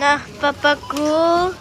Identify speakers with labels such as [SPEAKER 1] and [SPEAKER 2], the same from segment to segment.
[SPEAKER 1] Nah, papaku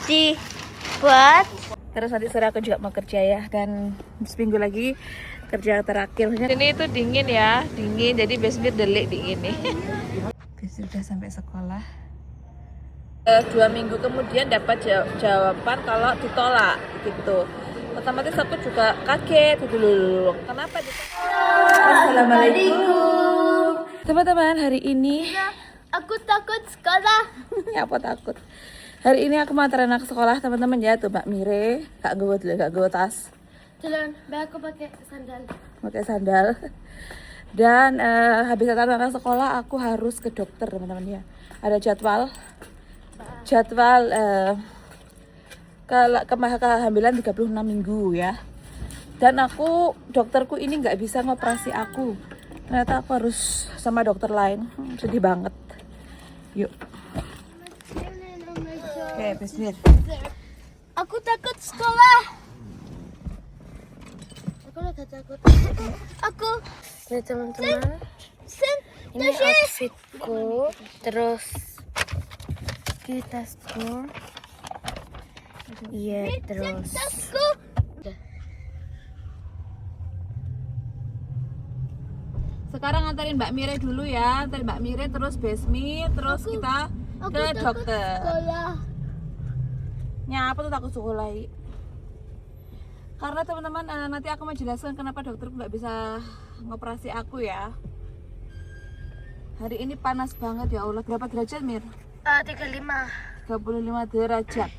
[SPEAKER 1] dibuat.
[SPEAKER 2] Terus nanti sore aku juga mau kerja ya, dan seminggu lagi kerja terakhir. Ini itu dingin ya, dingin, jadi biasanya delik dingin nih. Sudah sampai sekolah. 2 minggu kemudian dapat jawaban kalau ditolak gitu. Otomatis aku juga kaget dulu. Kenapa ditolak? Assalamualaikum. Teman-teman, hari ini
[SPEAKER 1] Aku takut sekolah.
[SPEAKER 2] ya apa takut. Hari ini aku mau antar anak ke sekolah, teman-teman ya. Tuh Mbak Mire, gak gue tas.
[SPEAKER 1] Jalan, aku pakai sandal.
[SPEAKER 2] Pakai sandal. Dan habis antar anak sekolah aku harus ke dokter, teman-teman ya. Ada jadwal kehamilan 36 minggu ya. Dan dokterku ini nggak bisa ngoperasi aku. Ternyata aku harus sama dokter lain. Sedih banget. Yuk. Oke, bismillah.
[SPEAKER 1] Aku takut sekolah. Aku agak takut. Aku. Nih teman-teman. Ini outfitku. Terus kita skor. Iya terus.
[SPEAKER 2] Sekarang antarin Mbak Mire dulu ya. Antarin Mbak Mire terus Besmi, terus kita ke dokter. Apa tuh takut sekolah? Karena teman-teman nanti aku mau jelaskan kenapa dokterku nggak bisa ngoperasi aku ya. Hari ini panas banget ya Allah. Berapa derajat Mir?
[SPEAKER 1] 35.
[SPEAKER 2] 35 derajat.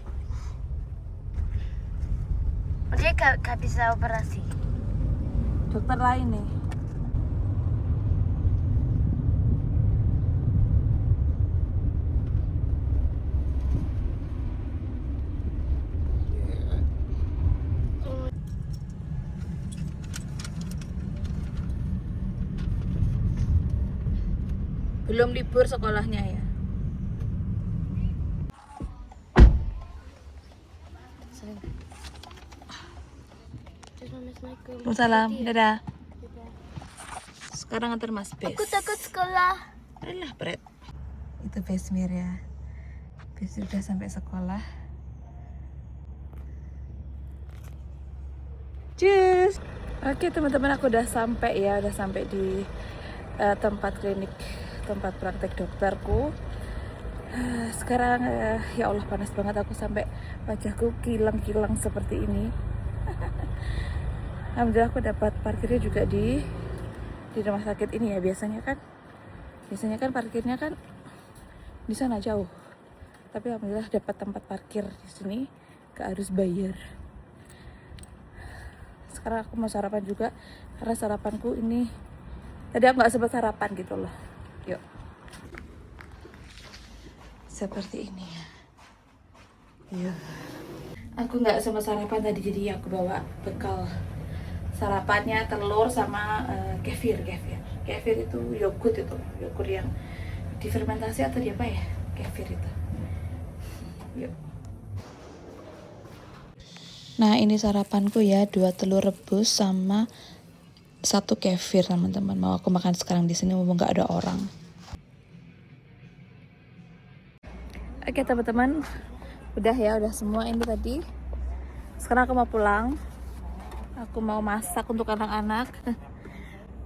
[SPEAKER 1] Dia gak bisa operasi.
[SPEAKER 2] Dokter lain nih. Belum libur sekolahnya ya. Salam, dadah. Sekarang antar Mas Bes.
[SPEAKER 1] Aku takut sekolah.
[SPEAKER 2] Alah, Bret. Itu Besmir ya. Besmir udah sampai sekolah. Cheers. Oke teman-teman, aku udah sampai ya, udah sampai di tempat klinik, tempat praktek dokterku. Sekarang ya Allah panas banget, aku sampai wajahku kilang-kilang seperti ini. Alhamdulillah aku dapat parkirnya juga di rumah sakit ini ya. Biasanya kan parkirnya kan di sana jauh, tapi alhamdulillah dapat tempat parkir di sini, gak harus bayar. Sekarang aku mau sarapan juga, karena sarapanku ini tadi aku nggak sempat sarapan gitu loh. Yuk, seperti ini ya. Yuk. Aku nggak sempat sarapan tadi, jadi aku bawa bekal sarapannya telur sama kefir itu yogurt yang difermentasi atau apa ya, kefir itu. Yuk. Nah ini sarapanku ya, 2 telur rebus sama 1 kefir teman-teman. Mau aku makan sekarang di sini mumpung nggak ada orang. Oke teman-teman, udah semua ini tadi. Sekarang aku mau pulang. Aku mau masak untuk anak-anak.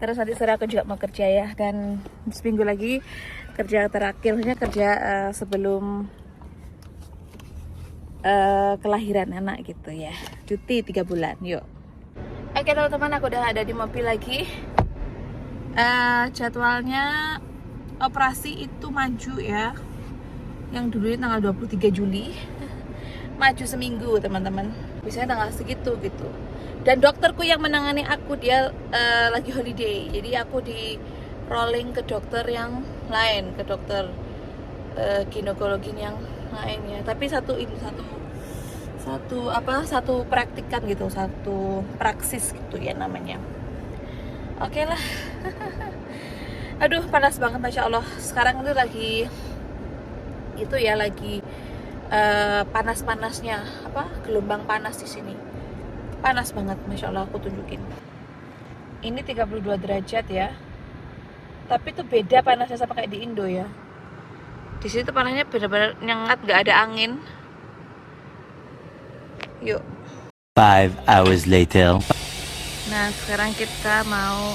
[SPEAKER 2] Terus nanti sore aku juga mau kerja ya. Dan seminggu lagi kerja terakhir, kerja sebelum kelahiran anak gitu ya. Cuti 3 bulan, yuk. Oke teman-teman, aku udah ada di mobil lagi. Jadwalnya operasi itu maju ya. Yang dulu tanggal 23 Juli. Maju seminggu teman-teman. Biasanya tanggal segitu gitu. Dan dokterku yang menangani aku dia lagi holiday, jadi aku di rolling ke dokter yang lain, ke dokter ginekologi yang lain ya. Tapi satu praktikan gitu, satu praksis gitu ya namanya. Oke lah. Aduh panas banget masya Allah. Sekarang itu lagi panas-panasnya gelombang panas di sini. Panas banget, masya Allah. Aku tunjukin. Ini 32 derajat ya. Tapi itu beda panasnya sama kayak di Indo ya. Di situ panasnya benar-benar nyengat, nggak ada angin. Yuk.
[SPEAKER 3] 5 hours later.
[SPEAKER 2] Nah, sekarang kita mau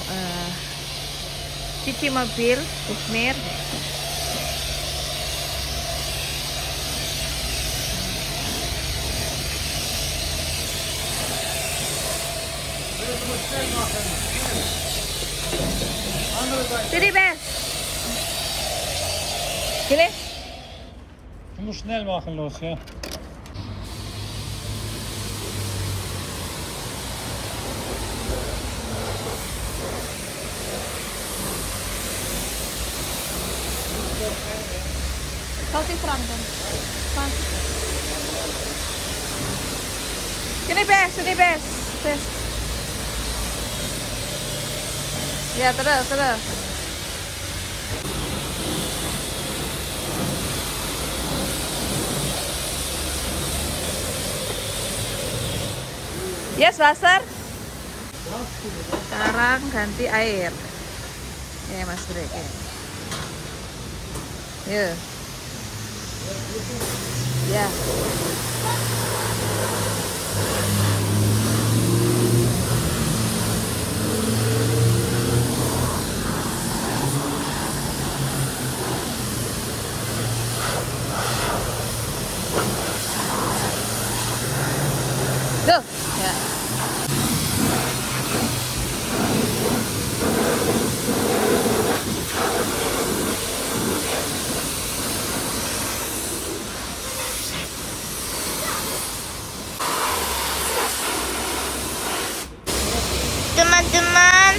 [SPEAKER 2] cuci mobil, Bismir. Sini, Bes. Sini.
[SPEAKER 4] Du musst schnell machen, los, ja.
[SPEAKER 2] Kasih serangkan. Sini, Bes. Sini, Bes. Bes. Ya, terus. Yes, Wasser. Sekarang ganti air. Ya, Mas Brek. Ya. Ya. Tuh, ya.
[SPEAKER 1] Teman-teman,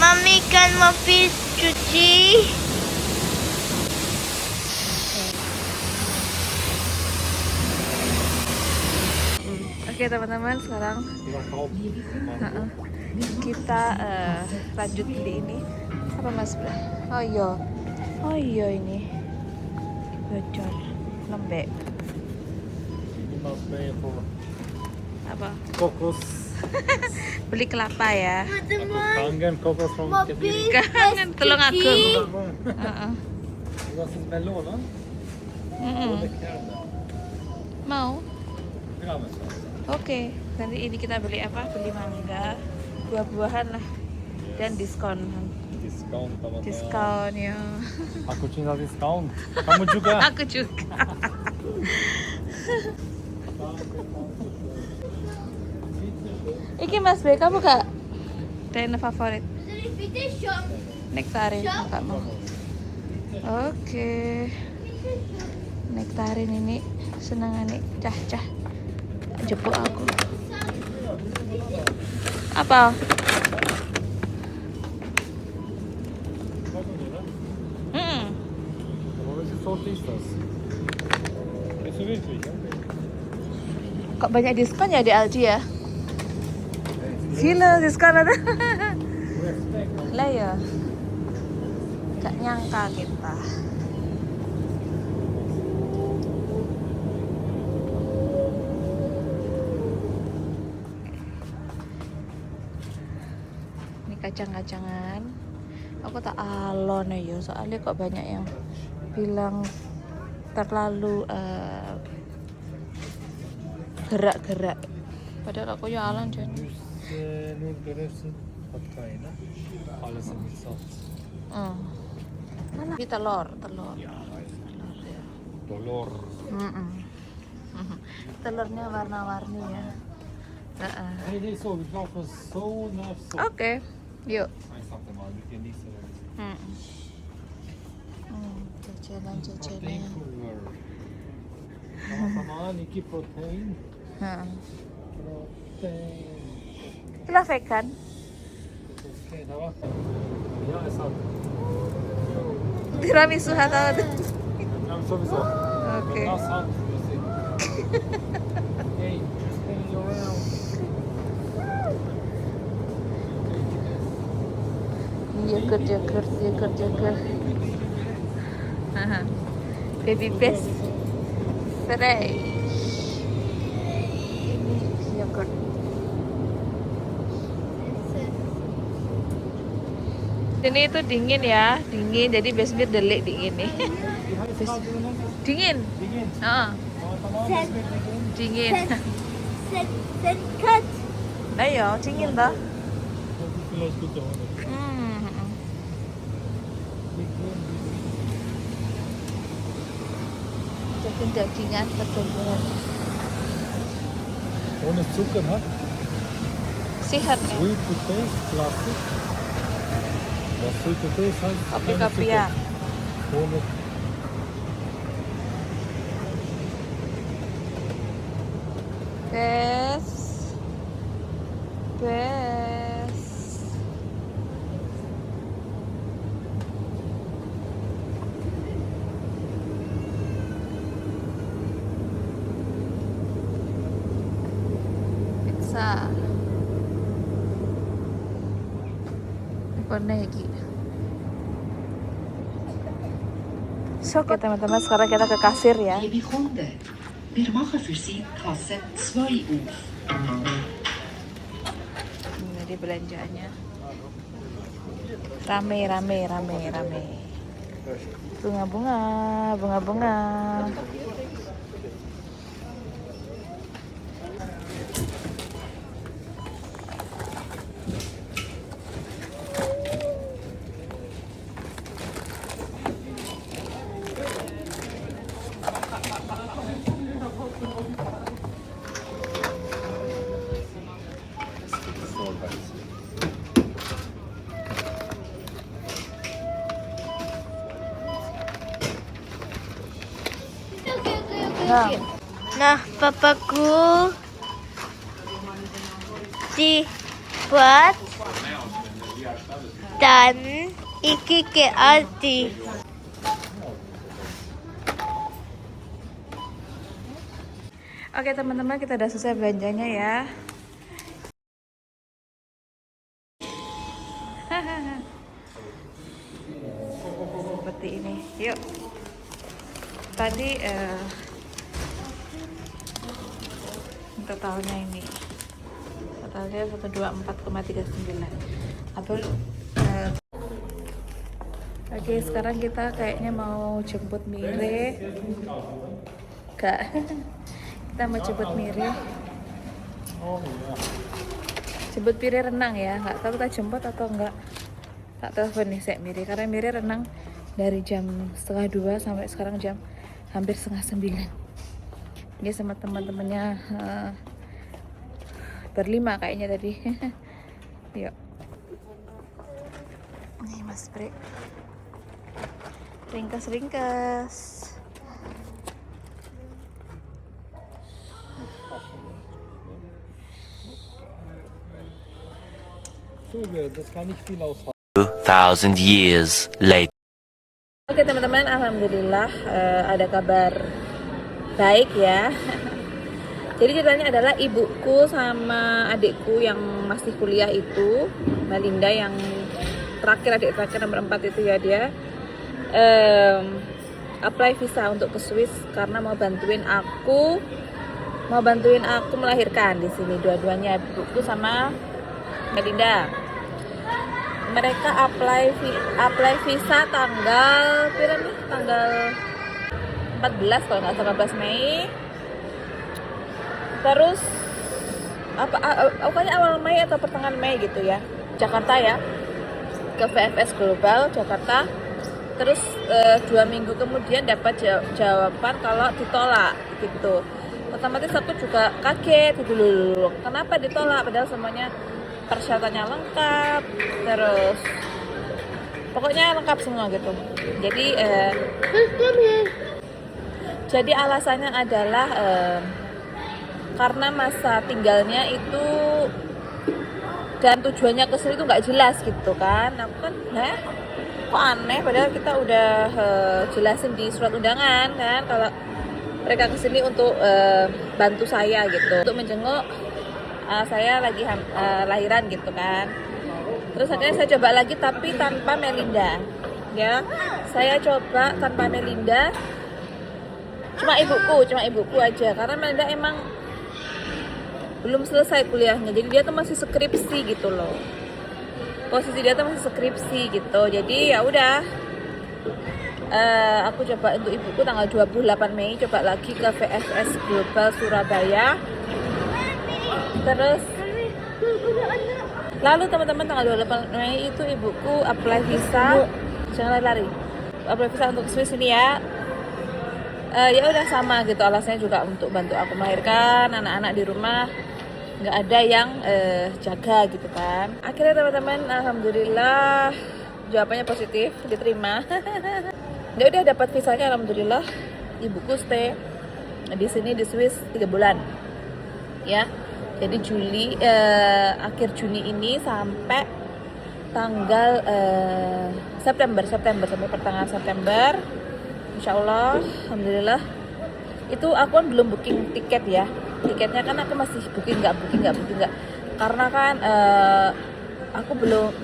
[SPEAKER 1] Mami kan mobil cuci.
[SPEAKER 2] Oke teman-teman, sekarang kita lanjut beli ini. Apa Mas Bro? Oh iya ini bocor lembek.
[SPEAKER 4] Ini mas med på
[SPEAKER 2] Apa?
[SPEAKER 4] kokos.
[SPEAKER 2] Beli kelapa ya.
[SPEAKER 4] Kangen kokos från
[SPEAKER 1] Mobil
[SPEAKER 2] Kangen telung agung.
[SPEAKER 4] Det
[SPEAKER 2] Heeh.
[SPEAKER 4] var som melon, va?
[SPEAKER 2] Mm-mm. Mau?
[SPEAKER 4] Grammet.
[SPEAKER 2] Oke, nanti ini kita beli apa? Beli mangga, buah-buahan lah, dan diskon.
[SPEAKER 4] Discount, teman-teman.
[SPEAKER 2] Diskon ya.
[SPEAKER 4] Aku cinta discount. Kamu juga.
[SPEAKER 2] Aku juga. Iki Mas B, kamu gak dana favorit? Nektarin, gak mau. Oke. Nektarin ini senengane cah-cah. Jepuk aku. Apa?
[SPEAKER 4] Det var väl så sålt tisdags. Det är så vitt vi kan.
[SPEAKER 2] Kok banyak diskon ya di LG ya? Gila diskon ada. Lah ya. Gak nyangka kita. Ini kacang-kacangan. Aku tak alon ya, soalnya kok banyak yang bilang terlalu gerak-gerak. Padahal aku ya alon Jan.
[SPEAKER 4] Nu behövs att ta in alldeles missat.
[SPEAKER 2] Ini telur.
[SPEAKER 4] Dollar.
[SPEAKER 2] Telurnya warna-warni ya.
[SPEAKER 4] Hej, det är så. Vi pratar så nafs.
[SPEAKER 2] Oke, yuk.
[SPEAKER 4] Nej, sant mal. Vilken lista det är.
[SPEAKER 2] Jajanan.
[SPEAKER 4] Protein cover. Sama-sama Niki protein. Protein.
[SPEAKER 2] Itulah vegan.
[SPEAKER 4] Okej, det var. Ja, det är sant.
[SPEAKER 2] Tiramisu atau
[SPEAKER 4] Ja, så vi så.
[SPEAKER 2] Oke.
[SPEAKER 4] Ja, sant. Hej, spin you around.
[SPEAKER 2] Yogurt. Baby best. Fresh. Ini yogurt. Ini itu dingin ya, dingin. Jadi Besmir delik dingin nih. Dingin. Heeh. Dingin.
[SPEAKER 1] Cut.
[SPEAKER 2] Ayo, dingin dah.
[SPEAKER 4] Vielleicht gut da ohne.
[SPEAKER 2] Daging dagingan berjemur.
[SPEAKER 4] Ohne Zucker, ha?
[SPEAKER 2] Sehat ya.
[SPEAKER 4] Sweet to taste, classic. Was sweet to taste heißt keine
[SPEAKER 2] Kopi
[SPEAKER 4] Zucker.
[SPEAKER 2] ya.
[SPEAKER 4] Ohne.
[SPEAKER 2] Bes. Bes. Pizza. Warna lagi. Oke teman-teman, sekarang kita ke kasir ya.
[SPEAKER 5] Liebe Kunden, wir machen für Sie Kasse 2 auf.
[SPEAKER 2] Ini tadi belanjaannya. Rame. Bunga-bunga.
[SPEAKER 1] Nah, papaku dibuat dan iki ke Aldi.
[SPEAKER 2] Oke teman-teman, kita udah selesai belanjanya ya. Seperti ini. Yuk. Tadi totalnya ini. Totalnya 124,39. Atau oke, sekarang kita kayaknya mau jemput Mire. Enggak. Kita mau jemput Mire. Jemput Mire renang ya. Nggak tahu kita jemput atau enggak. Tak telepon nih Sek Mire, karena Mire renang dari jam 1:30 sampai sekarang jam hampir 8:30. Dia sama teman-temannya berlima kayaknya tadi. Yuk. Nih Mas Bre. Ringkas.
[SPEAKER 4] Das kann nicht viel aushalten.
[SPEAKER 3] 2,000 years later.
[SPEAKER 2] Oke teman-teman, alhamdulillah ada kabar baik ya. Jadi ceritanya adalah ibuku sama adikku yang masih kuliah itu, Melinda yang terakhir, adik terakhir nomor 4 itu ya, dia apply visa untuk ke Swiss karena mau bantuin aku melahirkan di sini, dua-duanya, ibuku sama Melinda. Mereka apply visa tanggal 14 kalau nggak salah, 14 Mei. Terus pokoknya awal Mei atau pertengahan Mei gitu ya, Jakarta ya, ke VFS Global Jakarta. Terus 2 minggu kemudian dapat jawaban kalau ditolak gitu. Otomatis aku juga kaget gitu loh, kenapa ditolak padahal semuanya persyaratannya lengkap, terus pokoknya lengkap semua gitu. Jadi alasannya adalah karena masa tinggalnya itu dan tujuannya ke sini itu nggak jelas gitu kan. Aku kan kok aneh, padahal kita udah jelasin di surat undangan kan kalau mereka kesini untuk bantu saya gitu, untuk menjenguk saya lagi lahiran gitu kan. Terus akhirnya saya coba lagi tapi tanpa Melinda ya. Saya coba tanpa Melinda, cuma ibuku aja, karena Melinda emang belum selesai kuliahnya, jadi dia tuh masih skripsi gitu loh, posisi dia tuh masih skripsi gitu. Jadi ya udah Aku coba untuk ibuku tanggal 28 Mei coba lagi ke VFS Global Surabaya. Terus lalu teman-teman tanggal 28 Mei itu ibuku apply visa. Jangan lari. Apply visa untuk Swiss ini ya. Ya udah sama gitu, alasannya juga untuk bantu aku melahirkan, anak-anak di rumah nggak ada yang jaga gitu kan. Akhirnya teman-teman alhamdulillah jawabannya positif, diterima. Ya udah dapat visanya alhamdulillah. Ibuku stay di sini di Swiss 3 bulan ya. Jadi akhir Juni ini sampai tanggal September sampai pertengahan September. Insya Allah, alhamdulillah. Itu aku kan belum booking tiket ya. Tiketnya kan aku masih booking nggak. Karena kan aku belum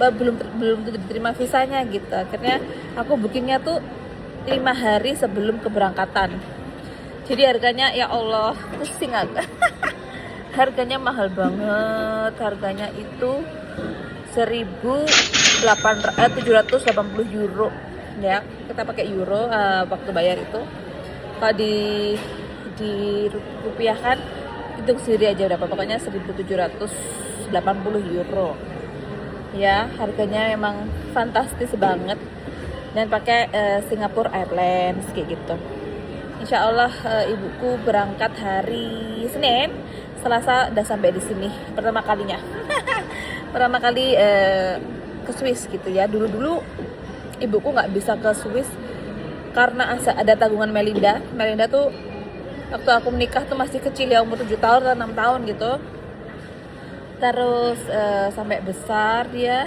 [SPEAKER 2] diterima visanya gitu. Akhirnya aku bookingnya tuh 5 hari sebelum keberangkatan. Jadi harganya ya Allah, pusing aku. Harganya mahal banget. Harganya itu 780 euro. Ya, kita pakai euro waktu bayar itu. Kalau di rupiahkan hitung sendiri aja berapa, pokoknya 1780 euro. Ya, harganya memang fantastis banget. Dan pakai Singapore Airlines kayak gitu. Insya Allah ibuku berangkat hari Senin, Selasa udah sampai di sini pertama kalinya. Pertama kali ke Swiss gitu ya. Dulu ibuku nggak bisa ke Swiss karena ada tanggungan Melinda. Melinda tuh waktu aku menikah tuh masih kecil ya, umur 7 tahun atau 6 tahun gitu. Terus sampai besar dia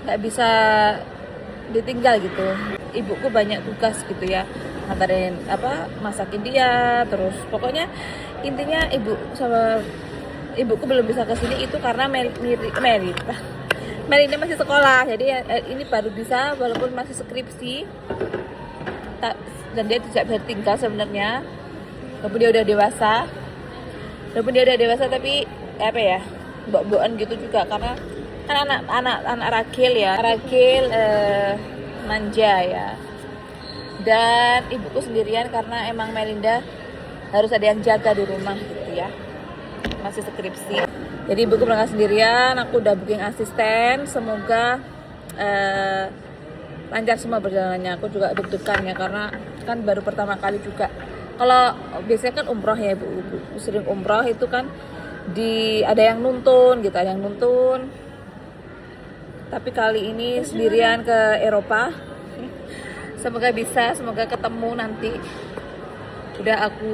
[SPEAKER 2] nggak bisa ditinggal gitu. Ibuku banyak tugas gitu ya, nganterin masakin dia, terus pokoknya intinya ibuku belum bisa ke sini itu karena Melinda masih sekolah, jadi ini baru bisa walaupun masih skripsi. Dan dia tidak bisa tinggal sebenarnya. Walaupun dia udah dewasa, tapi mbok-mbokan gitu juga karena kan anak ragil ya, manja ya. Dan ibuku sendirian karena emang Melinda harus ada yang jaga di rumah gitu ya. Masih skripsi. Jadi ibuku berangkat sendirian, aku udah booking asisten, semoga lancar semua perjalanannya. Aku juga deg-degan ya karena kan baru pertama kali juga. Kalau biasanya kan umroh ya ibu sering umroh itu kan ada yang nuntun gitu, ada yang nuntun. Tapi kali ini sendirian ke Eropa. Semoga ketemu nanti. Udah aku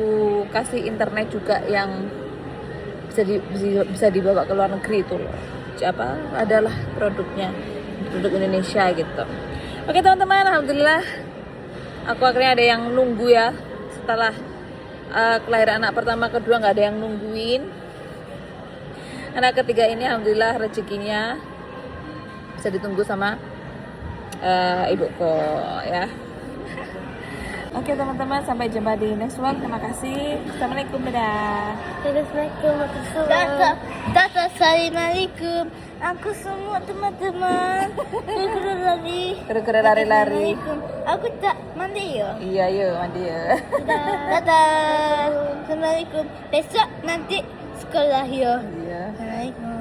[SPEAKER 2] kasih internet juga yang bisa dibawa ke luar negeri itu loh. Adalah produk Indonesia gitu. Oke teman-teman, alhamdulillah aku akhirnya ada yang nunggu ya. Setelah kelahiran anak pertama, kedua nggak ada yang nungguin. Anak ketiga ini alhamdulillah rezekinya bisa ditunggu sama ibuku ya. Oke teman-teman, sampai jumpa di next vlog. Terima kasih. Assalamualaikum, dadah.
[SPEAKER 1] Assalamualaikum. Aku semua teman-teman.
[SPEAKER 2] Kira-kira lari-lari.
[SPEAKER 1] Aku tak mandi ya.
[SPEAKER 2] Iya, yuk mandi ya.
[SPEAKER 1] Dadah. Assalamualaikum. Besok nanti sekolah ya.
[SPEAKER 2] Iya.
[SPEAKER 1] Assalamualaikum.